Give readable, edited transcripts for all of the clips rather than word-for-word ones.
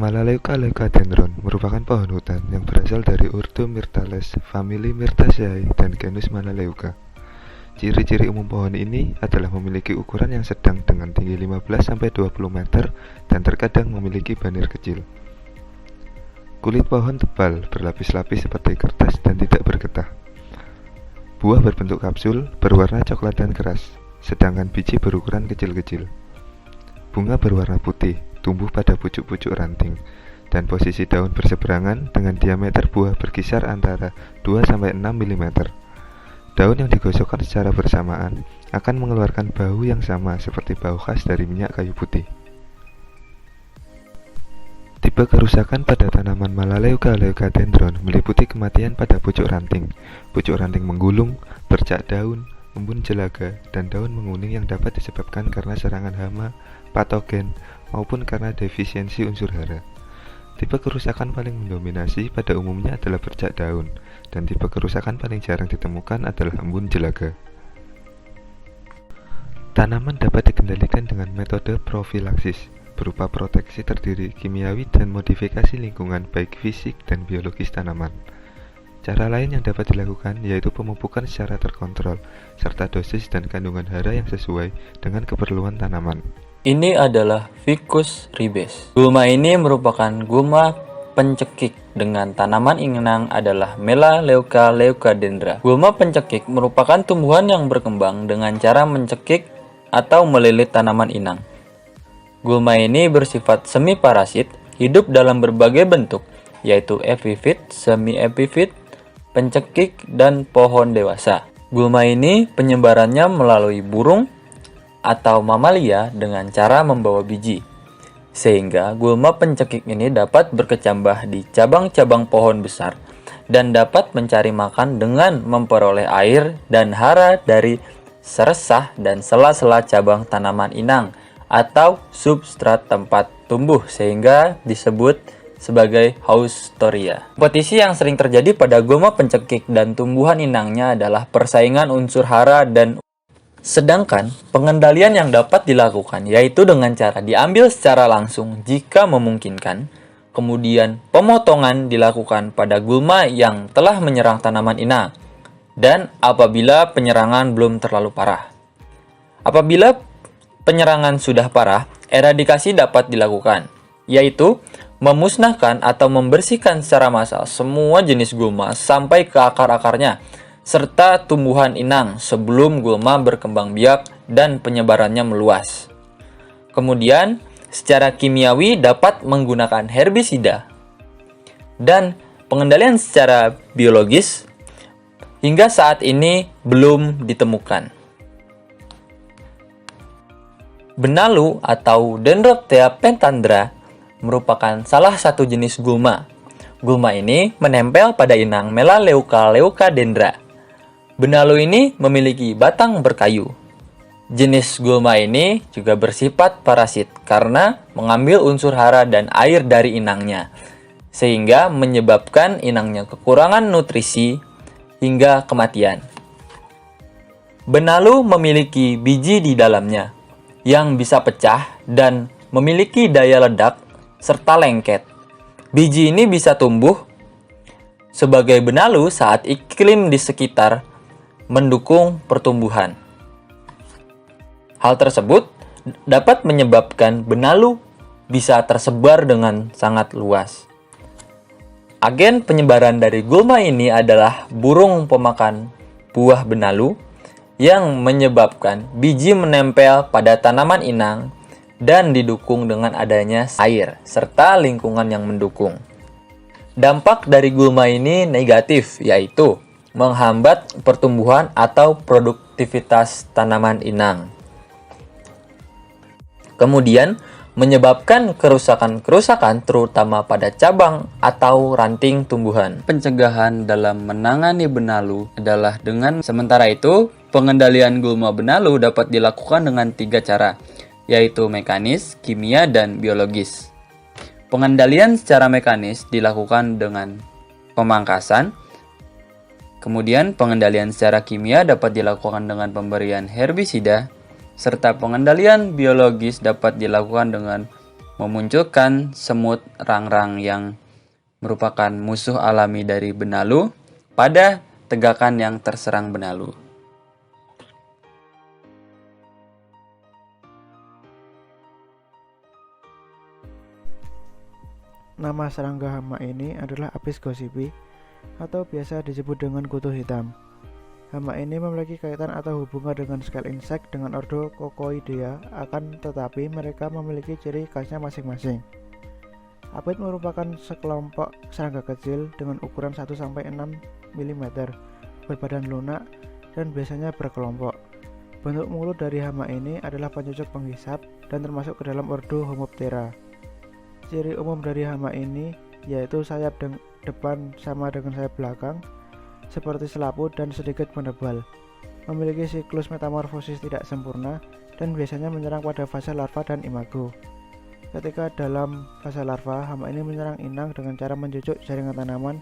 Melaleuca leucadendron merupakan pohon hutan yang berasal dari ordo Myrtales, famili Myrtaceae, dan genus Melaleuca. Ciri-ciri umum pohon ini adalah memiliki ukuran yang sedang dengan tinggi 15-20 meter dan terkadang memiliki banir kecil. Kulit pohon tebal, berlapis-lapis seperti kertas dan tidak bergetah. Buah berbentuk kapsul, berwarna coklat dan keras, sedangkan biji berukuran kecil-kecil. Bunga berwarna putih, tumbuh pada pucuk-pucuk ranting, dan posisi daun berseberangan dengan diameter buah berkisar antara 2-6 mm. Daun yang digosokkan secara bersamaan akan mengeluarkan bau yang sama seperti bau khas dari minyak kayu putih. Tipe kerusakan pada tanaman Melaleuca leucadendron meliputi kematian pada pucuk ranting menggulung, bercak daun, embun jelaga, dan daun menguning yang dapat disebabkan karena serangan hama, patogen, maupun karena defisiensi unsur hara. Tipe kerusakan paling mendominasi pada umumnya adalah bercak daun, dan tipe kerusakan paling jarang ditemukan adalah embun jelaga. Tanaman dapat dikendalikan dengan metode profilaksis, berupa proteksi terdiri kimiawi dan modifikasi lingkungan baik fisik dan biologis tanaman. Cara lain yang dapat dilakukan yaitu pemupukan secara terkontrol, serta dosis dan kandungan hara yang sesuai dengan keperluan tanaman. Ini adalah Ficus ribes. Gulma ini merupakan gulma pencekik dengan tanaman inang adalah Melaleuca leucadendra. Gulma pencekik merupakan tumbuhan yang berkembang dengan cara mencekik atau melilit tanaman inang. Gulma ini bersifat semi parasit, hidup dalam berbagai bentuk, yaitu epifit, semi epifit, pencekik, dan pohon dewasa. Gulma ini penyebarannya melalui burung atau mamalia dengan cara membawa biji, sehingga gulma pencekik ini dapat berkecambah di cabang-cabang pohon besar dan dapat mencari makan dengan memperoleh air dan hara dari seresah dan sela-sela cabang tanaman inang atau substrat tempat tumbuh, sehingga disebut sebagai haustoria. Kompetisi yang sering terjadi pada gulma pencekik dan tumbuhan inangnya adalah persaingan unsur hara dan sedangkan pengendalian yang dapat dilakukan yaitu dengan cara diambil secara langsung jika memungkinkan, kemudian pemotongan dilakukan pada gulma yang telah menyerang tanaman inang, dan apabila penyerangan belum terlalu parah. Apabila penyerangan sudah parah, eradikasi dapat dilakukan, yaitu memusnahkan atau membersihkan secara massal semua jenis gulma sampai ke akar-akarnya, serta tumbuhan inang sebelum gulma berkembang biak dan penyebarannya meluas. Kemudian, secara kimiawi dapat menggunakan herbisida, dan pengendalian secara biologis hingga saat ini belum ditemukan. Benalu atau Dendrophthea pentandra merupakan salah satu jenis gulma. Gulma ini menempel pada inang Melaleuca leucadendra. Benalu ini memiliki batang berkayu. Jenis gulma ini juga bersifat parasit karena mengambil unsur hara dan air dari inangnya, sehingga menyebabkan inangnya kekurangan nutrisi hingga kematian. Benalu memiliki biji di dalamnya yang bisa pecah dan memiliki daya ledak serta lengket. Biji ini bisa tumbuh sebagai benalu saat iklim di sekitar mendukung pertumbuhan. Hal tersebut dapat menyebabkan benalu bisa tersebar dengan sangat luas. Agen penyebaran dari gulma ini adalah burung pemakan buah benalu yang menyebabkan biji menempel pada tanaman inang dan didukung dengan adanya air serta lingkungan yang mendukung. Dampak dari gulma ini negatif, yaitu menghambat pertumbuhan atau produktivitas tanaman inang. Kemudian, menyebabkan kerusakan-kerusakan terutama pada cabang atau ranting tumbuhan. Pencegahan dalam menangani benalu adalah dengan sementara itu, pengendalian gulma benalu dapat dilakukan dengan 3 cara, yaitu mekanis, kimia, dan biologis. Pengendalian secara mekanis dilakukan dengan pemangkasan. Kemudian pengendalian secara kimia dapat dilakukan dengan pemberian herbisida, serta pengendalian biologis dapat dilakukan dengan memunculkan semut rangrang yang merupakan musuh alami dari benalu pada tegakan yang terserang benalu. Nama serangga hama ini adalah Apis gossypi atau biasa disebut dengan kutu hitam. Hama ini memiliki kaitan atau hubungan dengan scale insect dengan ordo Kokoidea, akan tetapi mereka memiliki ciri khasnya masing-masing. Apit merupakan sekelompok serangga kecil dengan ukuran 1-6 mm, berbadan lunak dan biasanya berkelompok. Bentuk mulut dari hama ini adalah pencucuk penghisap dan termasuk ke dalam ordo Homoptera. Ciri umum dari hama ini yaitu sayap depan sama dengan sayap belakang, seperti selaput dan sedikit menebal. Memiliki siklus metamorfosis tidak sempurna dan biasanya menyerang pada fase larva dan imago. Ketika dalam fase larva, hama ini menyerang inang dengan cara mencucuk jaringan tanaman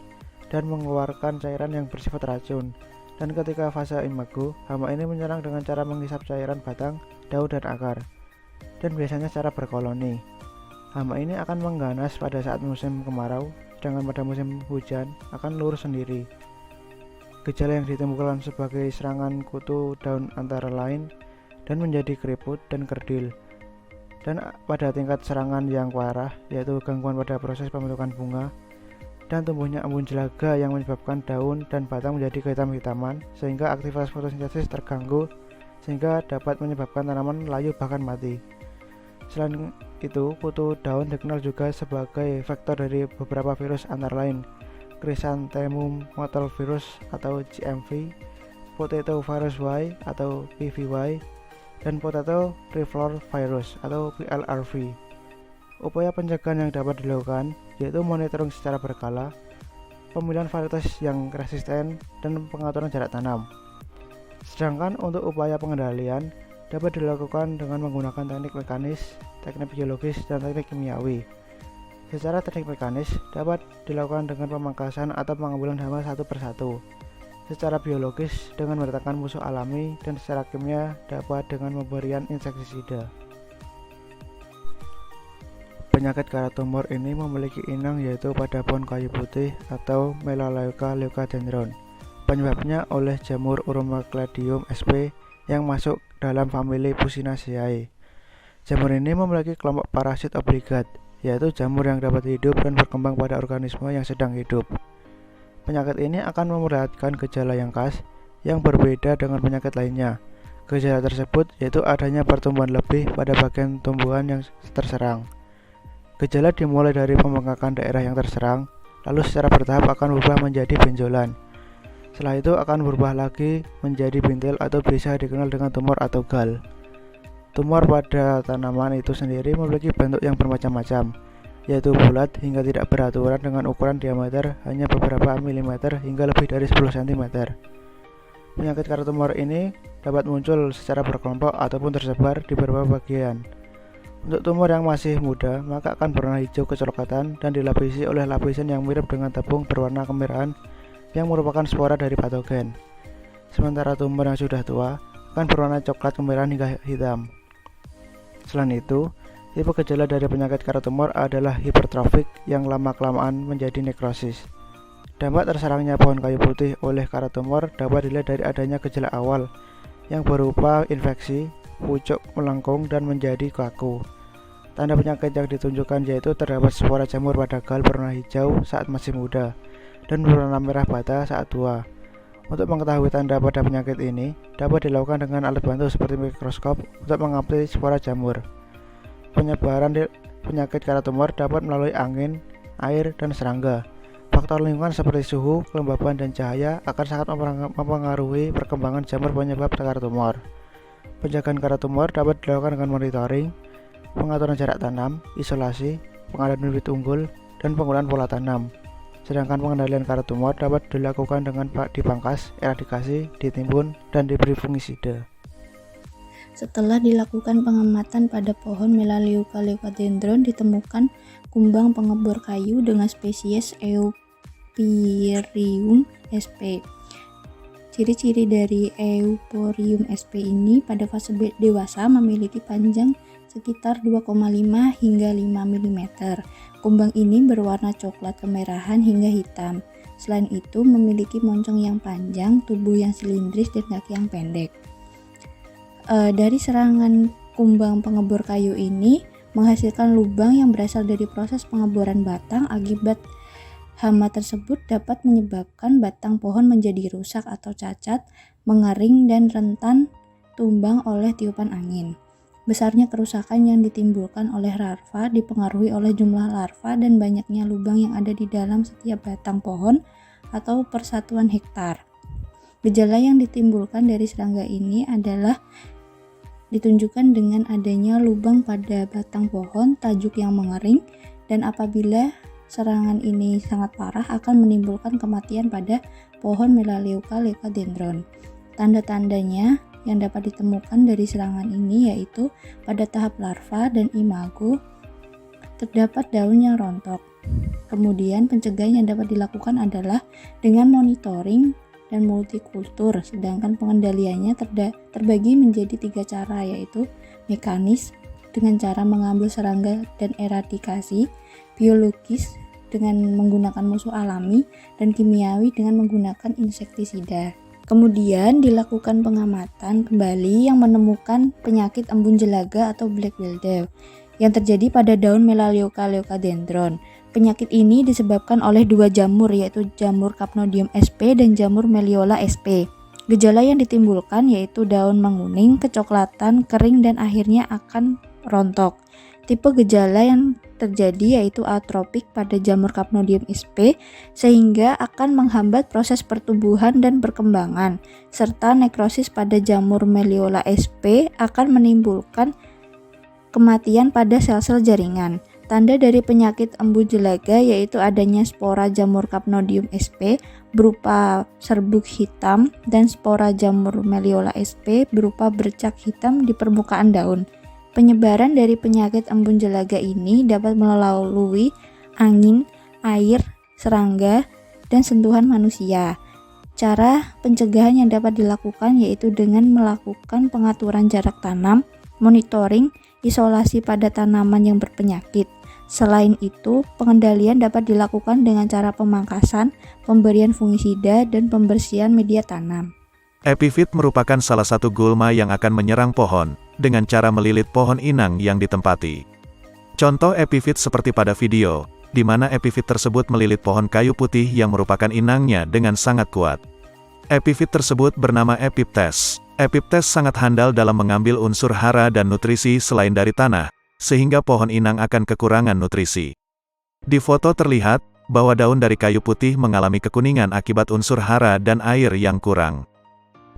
dan mengeluarkan cairan yang bersifat racun. Dan ketika fase imago, hama ini menyerang dengan cara menghisap cairan batang, daun, dan akar. Dan biasanya secara berkoloni. Hama ini akan mengganas pada saat musim kemarau, sedangkan pada musim hujan akan lurus sendiri. Gejala yang ditemukan sebagai serangan kutu daun antara lain dan menjadi keriput dan kerdil. Dan pada tingkat serangan yang parah, yaitu gangguan pada proses pembentukan bunga dan tumbuhnya embun jelaga yang menyebabkan daun dan batang menjadi kehitam-hitaman sehingga aktivitas fotosintesis terganggu sehingga dapat menyebabkan tanaman layu bahkan mati. Selain itu, kutu daun dikenal juga sebagai vektor dari beberapa virus antara lain Chrysanthemum mottle virus atau CMV, Potato virus Y atau PVY, dan Potato Reflower virus atau PLRV. Upaya pencegahan yang dapat dilakukan yaitu monitoring secara berkala, pemilihan varietas yang resisten, dan pengaturan jarak tanam. Sedangkan untuk upaya pengendalian dapat dilakukan dengan menggunakan teknik mekanis, teknik biologis, dan teknik kimiawi. Secara teknik mekanis dapat dilakukan dengan pemangkasan atau pengambilan hama satu persatu. Secara biologis dengan mendatangkan musuh alami, dan secara kimia dapat dengan pemberian insektisida. Penyakit karat tumor ini memiliki inang yaitu pada pohon kayu putih atau Melaleuca leucadendron. Penyebabnya oleh jamur Uromacladium sp yang masuk dalam famili Pucinaceae. Jamur ini memiliki kelompok parasit obligat, yaitu jamur yang dapat hidup dan berkembang pada organisme yang sedang hidup. Penyakit ini akan memperlihatkan gejala yang khas yang berbeda dengan penyakit lainnya. Gejala tersebut yaitu adanya pertumbuhan lebih pada bagian tumbuhan yang terserang. Gejala dimulai dari pembengkakan daerah yang terserang, lalu secara bertahap akan berubah menjadi benjolan. Setelah itu akan berubah lagi menjadi bintil atau bisa dikenal dengan tumor atau gal. Tumor pada tanaman itu sendiri memiliki bentuk yang bermacam-macam, yaitu bulat hingga tidak beraturan dengan ukuran diameter hanya beberapa milimeter hingga lebih dari 10 cm. Penyakit karat tumor ini dapat muncul secara berkelompok ataupun tersebar di beberapa bagian. Untuk tumor yang masih muda, maka akan berwarna hijau kecoklatan dan dilapisi oleh lapisan yang mirip dengan tepung berwarna kemerahan yang merupakan spora dari patogen. Sementara tumor yang sudah tua akan berwarna coklat kemerahan hingga hitam. Selain itu, tipe gejala dari penyakit karat tumor adalah hipertrofik yang lama-kelamaan menjadi nekrosis. Dampak terserangnya pohon kayu putih oleh karat tumor dapat dilihat dari adanya gejala awal yang berupa infeksi, pucuk melengkung, dan menjadi kaku. Tanda penyakit yang ditunjukkan yaitu terdapat spora jamur pada gal berwarna hijau saat masih muda dan berwarna merah bata saat tua. Untuk mengetahui tanda pada penyakit ini dapat dilakukan dengan alat bantu seperti mikroskop untuk mengamati spora jamur. Penyebaran penyakit karat tumor dapat melalui angin, air, dan serangga. Faktor lingkungan seperti suhu, kelembaban, dan cahaya akan sangat mempengaruhi perkembangan jamur penyebab karat tumor. Penjagaan karat tumor dapat dilakukan dengan monitoring, pengaturan jarak tanam, isolasi, pengadaan bibit unggul, dan penggunaan pola tanam. Sedangkan pengendalian karat tumor dapat dilakukan dengan dipangkas, eradikasi, ditimbun, dan diberi fungisida. Setelah dilakukan pengamatan pada pohon Melaleuca leucadendron, ditemukan kumbang pengebor kayu dengan spesies Euporium sp. Ciri-ciri dari Euporium sp ini pada fase dewasa memiliki panjang sekitar 2,5 hingga 5 mm. Kumbang ini berwarna coklat kemerahan hingga hitam. Selain itu memiliki moncong yang panjang, tubuh yang silindris, dan kaki yang pendek. Dari serangan kumbang pengebor kayu ini menghasilkan lubang yang berasal dari proses pengeboran batang. Akibat hama tersebut dapat menyebabkan batang pohon menjadi rusak atau cacat, mengering, dan rentan tumbang oleh tiupan angin. Besarnya kerusakan yang ditimbulkan oleh larva dipengaruhi oleh jumlah larva dan banyaknya lubang yang ada di dalam setiap batang pohon atau persatuan hektar. Gejala yang ditimbulkan dari serangga ini adalah ditunjukkan dengan adanya lubang pada batang pohon, tajuk yang mengering, dan apabila serangan ini sangat parah akan menimbulkan kematian pada pohon Melaleuca leucadendron. Tanda-tandanya yang dapat ditemukan dari serangan ini yaitu pada tahap larva dan imago terdapat daun yang rontok. Kemudian pencegahan yang dapat dilakukan adalah dengan monitoring dan multikultur, sedangkan pengendaliannya terbagi menjadi 3 cara, yaitu mekanis dengan cara mengambil serangga dan eradikasi, biologis dengan menggunakan musuh alami, dan kimiawi dengan menggunakan insektisida. Kemudian dilakukan pengamatan kembali yang menemukan penyakit embun jelaga atau black mildew yang terjadi pada daun Melaleuca leucadendron. Penyakit ini disebabkan oleh 2 jamur, yaitu jamur Capnodium sp dan jamur Melolla sp. Gejala yang ditimbulkan yaitu daun menguning, kecoklatan, kering, dan akhirnya akan rontok. Tipe gejala yang terjadi yaitu atropik pada jamur Capnodium sp sehingga akan menghambat proses pertumbuhan dan perkembangan, serta nekrosis pada jamur Melolla sp akan menimbulkan kematian pada sel-sel jaringan. Tanda dari penyakit embun jelaga yaitu adanya spora jamur Capnodium sp berupa serbuk hitam dan spora jamur Melolla sp berupa bercak hitam di permukaan daun. Penyebaran dari penyakit embun jelaga ini dapat melalui angin, air, serangga, dan sentuhan manusia. Cara pencegahan yang dapat dilakukan yaitu dengan melakukan pengaturan jarak tanam, monitoring, isolasi pada tanaman yang berpenyakit. Selain itu, pengendalian dapat dilakukan dengan cara pemangkasan, pemberian fungisida, dan pembersihan media tanam. Epifit merupakan salah satu gulma yang akan menyerang pohon, dengan cara melilit pohon inang yang ditempati. Contoh epifit seperti pada video, di mana epifit tersebut melilit pohon kayu putih yang merupakan inangnya dengan sangat kuat. Epifit tersebut bernama Epiptes. Epiptes sangat handal dalam mengambil unsur hara dan nutrisi selain dari tanah, sehingga pohon inang akan kekurangan nutrisi. Di foto terlihat bahwa daun dari kayu putih mengalami kekuningan akibat unsur hara dan air yang kurang.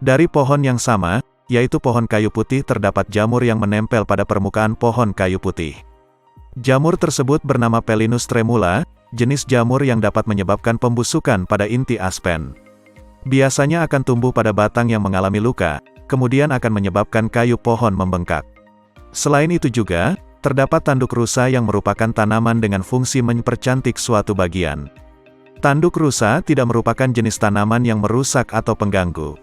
Dari pohon yang sama, yaitu pohon kayu putih, terdapat jamur yang menempel pada permukaan pohon kayu putih. Jamur tersebut bernama Pelinus tremula, jenis jamur yang dapat menyebabkan pembusukan pada inti aspen. Biasanya akan tumbuh pada batang yang mengalami luka, kemudian akan menyebabkan kayu pohon membengkak. Selain itu juga, terdapat tanduk rusa yang merupakan tanaman dengan fungsi mempercantik suatu bagian. Tanduk rusa tidak merupakan jenis tanaman yang merusak atau pengganggu.